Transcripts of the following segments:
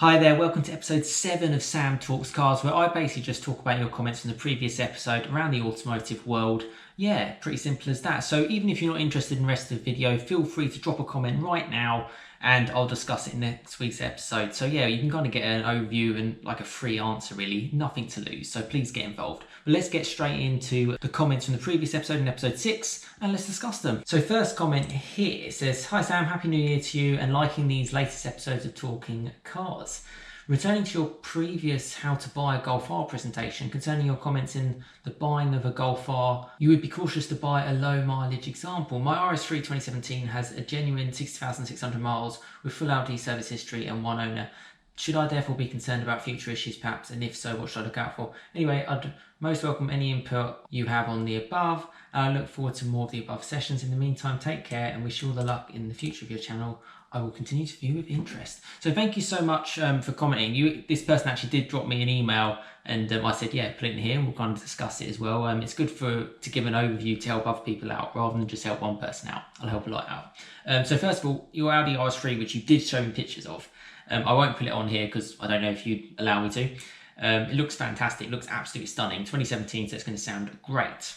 Hi there, welcome to episode 7 of Sam Talks Cars, where I basically just talk about your comments from the previous episode around the automotive world. Yeah, pretty simple as that. So even if you're not interested in the rest of the video, feel free to drop a comment right now and I'll discuss it in next week's episode. So yeah, you can kind of get an overview and like a free answer really, nothing to lose. So please get involved. But let's get straight into the comments from the previous episode in episode 6 and let's discuss them. So first comment here, it says, "Hi Sam, Happy New Year to you and liking these latest episodes of Talking Cars. Returning to your previous how to buy a Golf R presentation, concerning your comments in the buying of a Golf R, you would be cautious to buy a low mileage example. My RS3 2017 has a genuine 60,600 miles with full LD service history and one owner. Should I therefore be concerned about future issues perhaps, and if so, what should I look out for? Anyway, I'd most welcome any input you have on the above, and I look forward to more of the above sessions. In the meantime, take care and wish you all the luck in the future of your channel. I will continue to view with interest." So thank you so much for commenting. This person actually did drop me an email and I said, yeah, put it in here and we'll kind of discuss it as well. It's good to give an overview to help other people out rather than just help one person out. I'll help a lot out. So first of all, your Audi RS3, which you did show me pictures of, I won't put it on here because I don't know if you'd allow me to. It looks fantastic, it looks absolutely stunning. 2017, so it's going to sound great.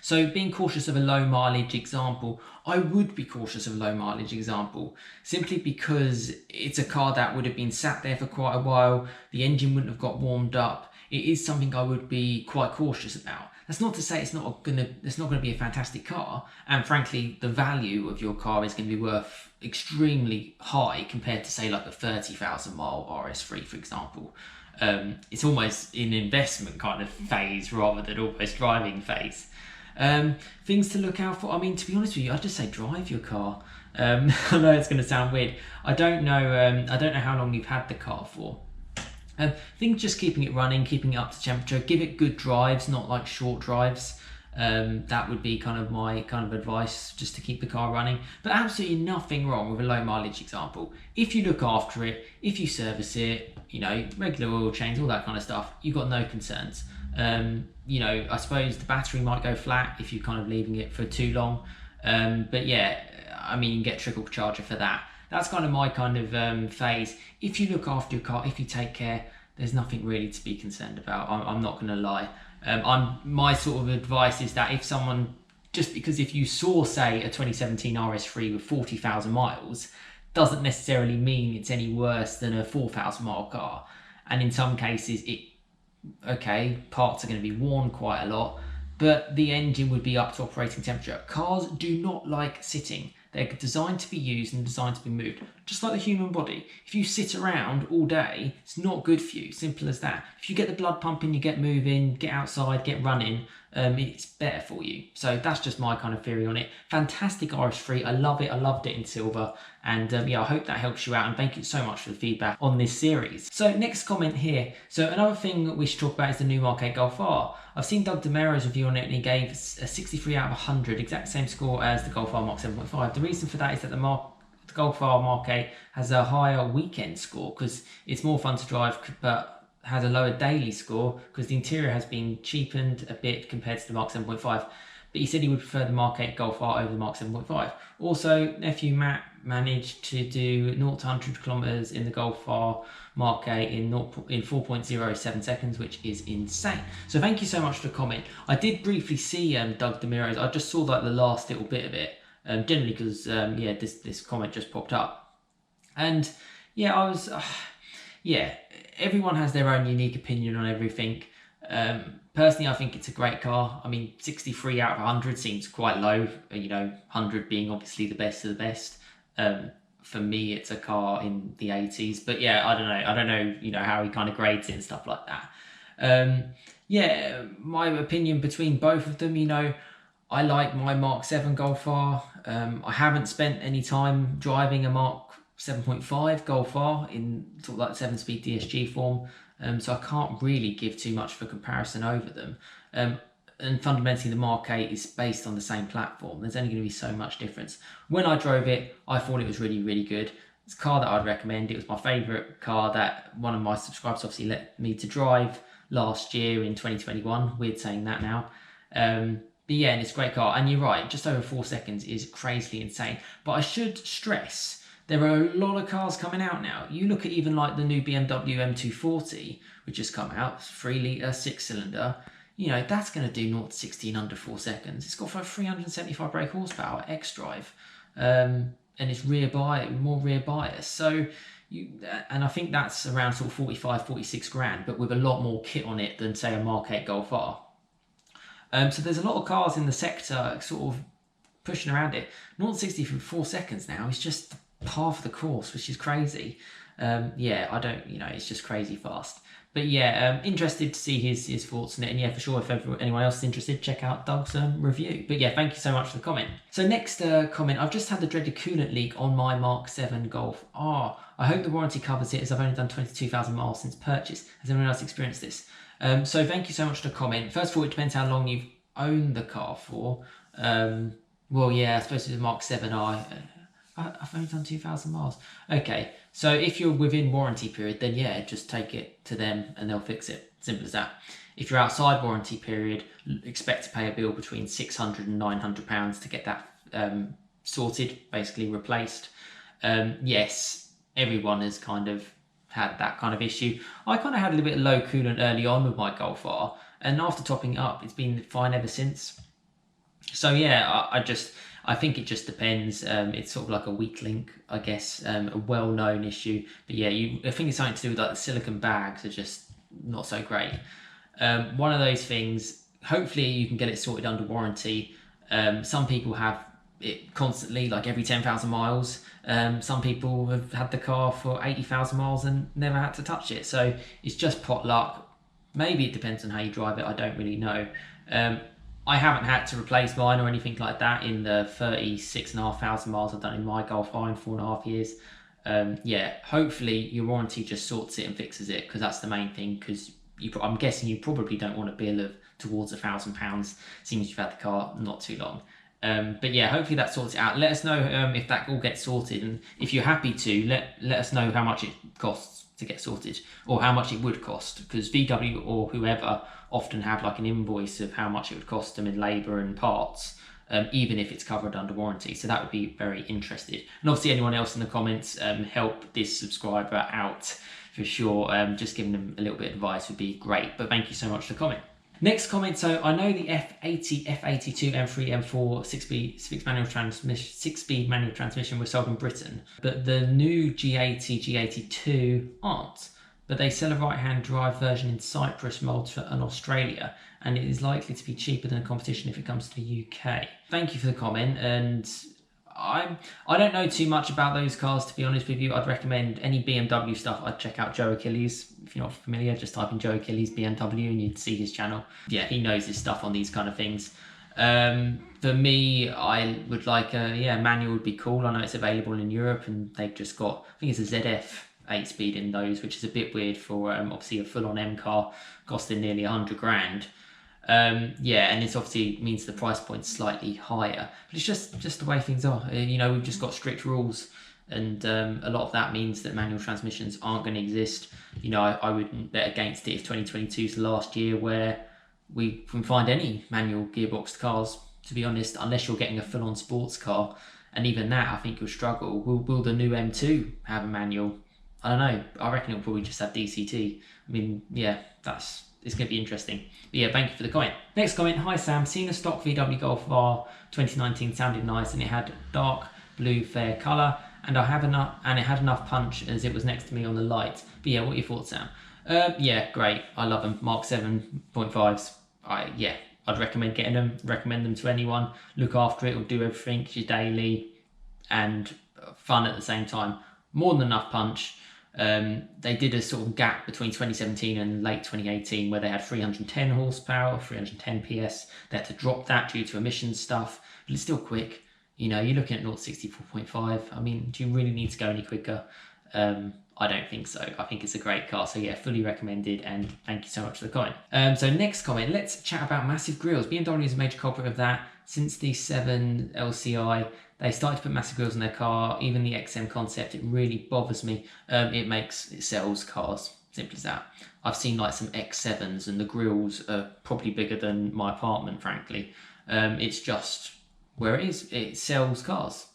So being cautious of a low mileage example, I would be cautious of a low mileage example simply because it's a car that would have been sat there for quite a while. The engine wouldn't have got warmed up. It is something I would be quite cautious about. That's not to say it's not going to be a fantastic car. And frankly, the value of your car is going to be worth extremely high compared to say like a 30,000 mile RS3, for example. It's almost an investment kind of phase rather than almost driving phase. Things to look out for. I mean, to be honest with you, I'd just say drive your car. I know it's going to sound weird. I don't know how long you've had the car for. Think just keeping it running, keeping it up to temperature. Give it good drives, not like short drives. That would be kind of my advice, just to keep the car running. But absolutely nothing wrong with a low mileage example. If you look after it, if you service it, regular oil change, all that kind of stuff, you've got no concerns. I suppose the battery might go flat if you're kind of leaving it for too long. But yeah, I mean, you can get trickle charger for that. That's kind of my phase. If you look after your car, if you take care, there's nothing really to be concerned about. I'm not going to lie. My sort of advice is that if someone, just because if you saw, say, a 2017 RS3 with 40,000 miles, doesn't necessarily mean it's any worse than a 4,000 mile car. And in some cases, parts are going to be worn quite a lot, but the engine would be up to operating temperature. Cars do not like sitting. They're designed to be used and designed to be moved, just like the human body. If you sit around all day, it's not good for you, simple as that. If you get the blood pumping, you get moving, get outside, get running, it's better for you. So that's just my kind of theory on it. Fantastic RS3, I love it, I loved it in silver, and I hope that helps you out, and thank you so much for the feedback on this series. So next comment here. So another thing that we should talk about is the new Mark 8 Golf R. I've seen Doug DeMero's review on it and he gave a 63 out of 100, exact same score as the Golf R Mark 7.5. The reason for that is that the Golf R Mark 8 has a higher weekend score because it's more fun to drive, but has a lower daily score because the interior has been cheapened a bit compared to the Mark 7.5. But he said he would prefer the Mark 8 Golf R over the Mark 7.5. Also, nephew Matt managed to do 0 to 100 kilometers in the Golf R Mark 8 in 4.07 seconds, which is insane. So thank you so much for the comment. I did briefly see Doug DeMero's. I just saw like the last little bit of it, generally because this comment just popped up, and yeah, everyone has their own unique opinion on everything. Personally, I think it's a great car. I mean, 63 out of 100 seems quite low, 100 being obviously the best of the best. For me, it's a car in the 80s, but yeah, I don't know, how he kind of grades it and stuff like that. My opinion between both of them, I like my Mark 7 Golf R. I haven't spent any time driving a Mark 7.5 Golf R in sort of like 7-speed DSG form, so I can't really give too much for comparison over them. And fundamentally, the Mark 8 is based on the same platform. There's only going to be so much difference. When I drove it, I thought it was really, really good. It's a car that I'd recommend. It was my favourite car that one of my subscribers obviously let me to drive last year in 2021. Weird saying that now. But yeah, and it's a great car. And you're right, just over 4 seconds is crazily insane. But I should stress there are a lot of cars coming out now. You look at even like the new BMW M240, which has come out, 3 litre, 6-cylinder. You know, that's going to do 0 to 60 in under 4 seconds. It's got 375 brake horsepower, X-drive, and it's more rear bias. So, and I think that's around sort of 45, 46 grand, but with a lot more kit on it than say a Mark 8 Golf R. So there's a lot of cars in the sector sort of pushing around it. 0 to 60 for 4 seconds now is just half of the course, which is crazy. It's just crazy fast. But yeah, interested to see his thoughts on it. And yeah, for sure, if anyone else is interested, check out Doug's review. But yeah, thank you so much for the comment. So next comment, I've just had the dreaded coolant leak on my Mark 7 Golf R. I hope the warranty covers it, as I've only done 22,000 miles since purchase. Has anyone else experienced this? So thank you so much for the comment. First of all, it depends how long you've owned the car for. Well, yeah, I suppose it's a Mark 7R. I've only done 2,000 miles. Okay, so if you're within warranty period, then yeah, just take it to them and they'll fix it. Simple as that. If you're outside warranty period, expect to pay a bill between £600 and £900 to get that sorted, basically replaced. Yes, everyone has kind of had that kind of issue. I kind of had a little bit of low coolant early on with my Golf R, and after topping it up, it's been fine ever since. So yeah, I think it just depends. It's sort of like a weak link, I guess, a well-known issue. But yeah, I think it's something to do with like the silicone bags are just not so great. One of those things, hopefully you can get it sorted under warranty. Some people have it constantly, like every 10,000 miles. Some people have had the car for 80,000 miles and never had to touch it. So it's just pot luck. Maybe it depends on how you drive it. I don't really know. I haven't had to replace mine or anything like that in the 36,500 miles I've done in my Golf R in 4.5 years. Yeah, hopefully your warranty just sorts it and fixes it, because that's the main thing. Because I'm guessing you probably don't want a bill of towards £1,000, seeing as you've had the car not too long. But yeah, hopefully that sorts it out. Let us know if that all gets sorted, and if you're happy to, let us know how much it costs to get sorted, or how much it would cost, because VW or whoever often have like an invoice of how much it would cost them in labour and parts, even if it's covered under warranty. So that would be very interested. And obviously anyone else in the comments, help this subscriber out for sure. Just giving them a little bit of advice would be great. But thank you so much for the comment. Next comment, so I know the F80, F82, M3, M4 6-speed manual transmission were sold in Britain, but the new G80, G82 aren't. But they sell a right-hand drive version in Cyprus, Malta and Australia, and it is likely to be cheaper than the competition if it comes to the UK. Thank you for the comment, and I don't know too much about those cars, to be honest with you. I'd recommend any BMW stuff. I'd check out Joe Achilles. If you're not familiar, just type in Joe Achilles BMW and you'd see his channel. Yeah, he knows his stuff on these kind of things. For me, I would like manual would be cool. I know it's available in Europe, and they've just got, I think it's a ZF 8-speed in those, which is a bit weird for obviously a full-on M car costing nearly 100 grand. Yeah, and it obviously means the price point's slightly higher, but it's just the way things are. You know, we've just got strict rules, and a lot of that means that manual transmissions aren't going to exist. You know, I wouldn't bet against it if 2022 is the last year where we can find any manual gearboxed cars, to be honest, unless you're getting a full-on sports car, and even that I think you'll struggle. Will the new M2 have a manual? I don't know. I reckon it'll probably just have DCT. I mean, yeah, it's going to be interesting. But yeah, thank you for the comment. Next comment, hi Sam, seen a stock VW Golf R 2019, sounded nice, and it had dark blue fair colour, and it had enough punch as it was next to me on the light. But yeah, what are your thoughts, Sam? Yeah, great. I love them. Mark 7.5s. I'd recommend getting them. Recommend them to anyone. Look after it, or do everything. It's your daily and fun at the same time. More than enough punch. They did a sort of gap between 2017 and late 2018 where they had 310 horsepower, 310 PS. They had to drop that due to emissions stuff, but it's still quick. You know, you're looking at 0-64.5. I mean, do you really need to go any quicker? I don't think so. I think it's a great car. So yeah, fully recommended, and thank you so much for the comment. So next comment, let's chat about massive grills. BMW is a major culprit of that. Since the 7 LCI, they started to put massive grills in their car. Even the XM concept, it really bothers me. It sells cars, simple as that. I've seen like some X7s and the grills are probably bigger than my apartment, frankly. It's just where it is. It sells cars.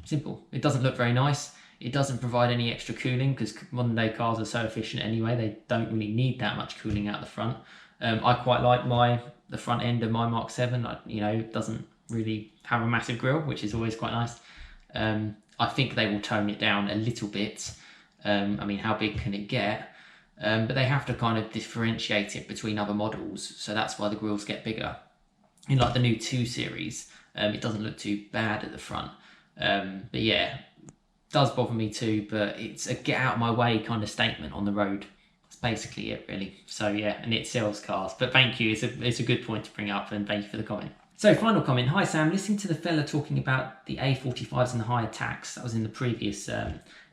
Simple. It doesn't look very nice. It doesn't provide any extra cooling because modern day cars are so efficient anyway, they don't really need that much cooling out the front. I quite like the front end of my Mark 7, doesn't really have a massive grille, which is always quite nice. I think they will tone it down a little bit. I mean, how big can it get? But they have to kind of differentiate it between other models, so that's why the grills get bigger. In like the new 2 Series, it doesn't look too bad at the front. But yeah, does bother me too, but it's a get out of my way kind of statement on the road. That's basically it, really. So yeah, and it sells cars. But thank you, it's a good point to bring up, and thank you for the comment. So final comment. Hi Sam, listening to the fella talking about the A45s and the higher tax, that was in the previous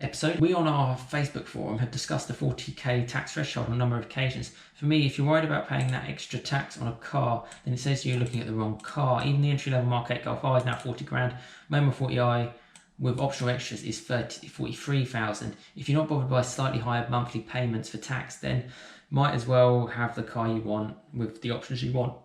episode. We on our Facebook forum have discussed the 40k tax threshold on a number of occasions. For me, if you're worried about paying that extra tax on a car, then it says you're looking at the wrong car. Even the entry-level Mark 8 Golf R is now 40 grand. Moment 40i with optional extras is 43,000. If you're not bothered by slightly higher monthly payments for tax, then might as well have the car you want with the options you want.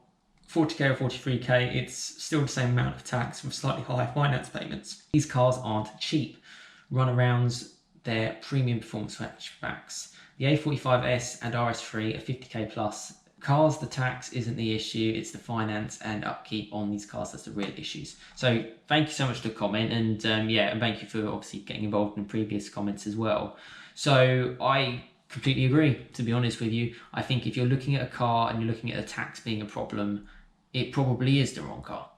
40k or 43k, it's still the same amount of tax with slightly higher finance payments. These cars aren't cheap. Runarounds, they're premium performance hatchbacks. The A45S and RS3 are 50k plus. Cars, the tax isn't the issue, it's the finance and upkeep on these cars that's the real issues. So thank you so much for the comment, and and thank you for obviously getting involved in previous comments as well. So I completely agree, to be honest with you. I think if you're looking at a car and you're looking at a tax being a problem, it probably is the wrong car.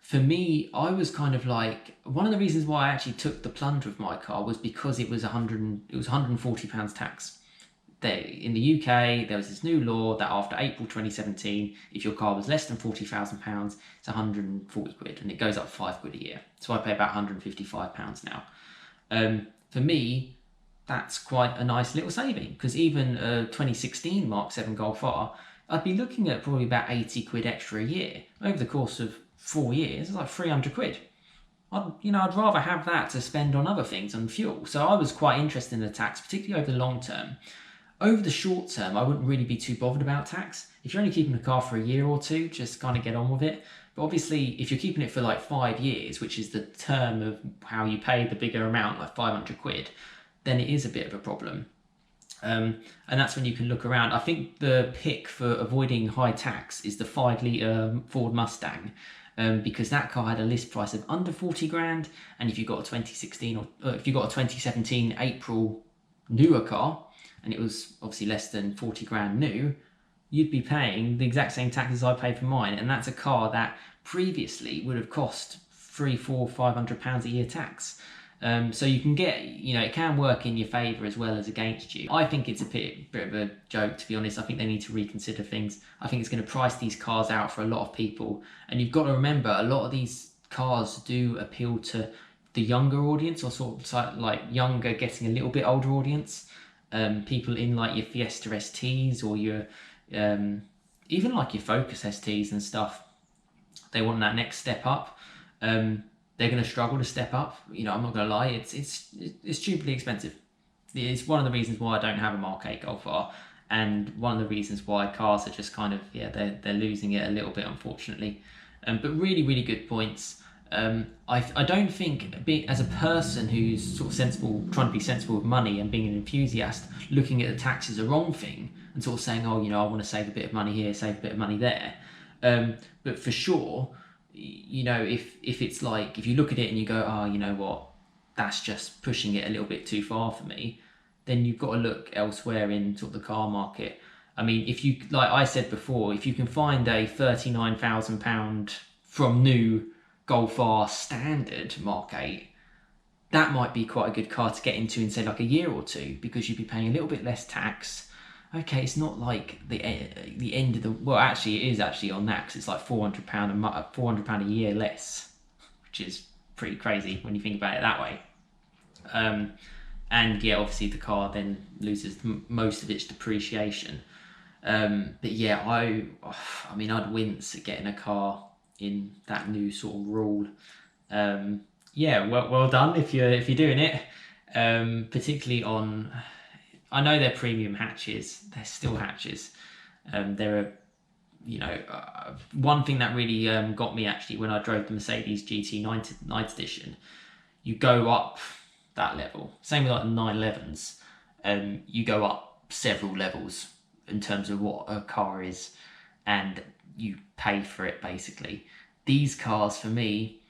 For me, I was kind of like, one of the reasons why I actually took the plunge with my car was because it was £140 tax. In the UK, there was this new law that after April 2017, if your car was less than £40,000, it's 140 quid, and it goes up 5 quid a year. So I pay about £155 now. For me, that's quite a nice little saving, because even a 2016 Mark 7 Golf R, I'd be looking at probably about 80 quid extra a year. Over the course of 4 years, it's like 300 quid. I'd rather have that to spend on other things, on fuel. So I was quite interested in the tax, particularly over the long term. Over the short term, I wouldn't really be too bothered about tax. If you're only keeping a car for a year or two, just kind of get on with it. But obviously, if you're keeping it for like 5 years, which is the term of how you pay the bigger amount, like 500 quid, then it is a bit of a problem. And that's when you can look around. I think the pick for avoiding high tax is the 5-litre Ford Mustang, because that car had a list price of under 40 grand, and if you got a 2016 or if you got a 2017 April newer car, and it was obviously less than 40 grand new, you'd be paying the exact same tax as I paid for mine, and that's a car that previously would have cost £300-500 a year tax. So you can get, it can work in your favour as well as against you. I think it's a bit of a joke, to be honest. I think they need to reconsider things. I think it's going to price these cars out for a lot of people. And you've got to remember, a lot of these cars do appeal to the younger audience, or sort of like younger, getting a little bit older audience. People in like your Fiesta STs or your, even like your Focus STs and stuff. They want that next step up. They're going to struggle to step up. I'm not going to lie, it's stupidly expensive. It's one of the reasons why I don't have a Mark 8 Golf R, and one of the reasons why cars are just kind of, they're losing it a little bit, unfortunately. But really, really good points. I don't think, as a person who's sort of sensible, trying to be sensible with money and being an enthusiast, looking at the tax is a wrong thing, and sort of saying, I want to save a bit of money here, save a bit of money there. But for sure, if it's like, if you look at it and you go, you know what, that's just pushing it a little bit too far for me, then you've got to look elsewhere in sort of the car market. I mean, if you, like I said before, if you can find a £39,000 from new Golf R standard Mark 8, that might be quite a good car to get into in, say, like a year or two, because you'd be paying a little bit less tax. Okay, it's not like the end of the... Well, actually, it is actually on that, because it's like £400 a year less, which is pretty crazy when you think about it that way. And yeah, obviously the car then loses most of its depreciation. But yeah, I mean, I'd wince at getting a car in that new sort of rule. Yeah, well done if you're doing it. Particularly on... I know they're premium hatches. They're still hatches. They're one thing that really got me actually when I drove the Mercedes GT 9th edition. You go up that level. Same with like the 911s. You go up several levels in terms of what a car is, and you pay for it basically. These cars, for me,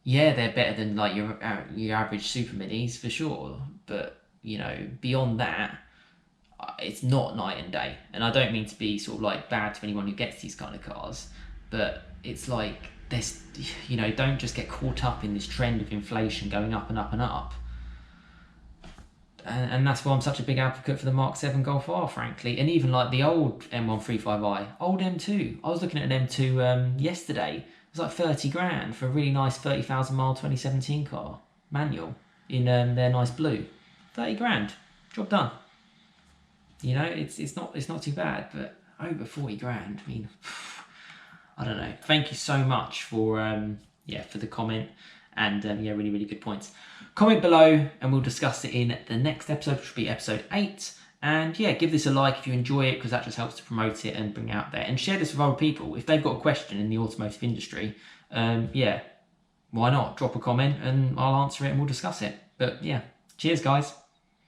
yeah, they're better than like your average super minis for sure, but you know, beyond that, it's not night and day. And I don't mean to be sort of like bad to anyone who gets these kind of cars, but it's like this, you know, don't just get caught up in this trend of inflation going up and up and up. And that's why I'm such a big advocate for the Mark 7 Golf R, frankly. And even like the old M135i, old M2. I was looking at an M2 yesterday. It was like 30 grand for a really nice 30,000 mile 2017 car, manual, in their nice blue. 30 grand, job done. You know, it's not too bad, but over 40 grand. I mean, I don't know. Thank you so much for for the comment, and really, really good points. Comment below and we'll discuss it in the next episode, which will be episode 8. And yeah, give this a like if you enjoy it, because that just helps to promote it and bring it out there. And share this with other people. If they've got a question in the automotive industry, why not? Drop a comment and I'll answer it and we'll discuss it. But yeah, cheers guys.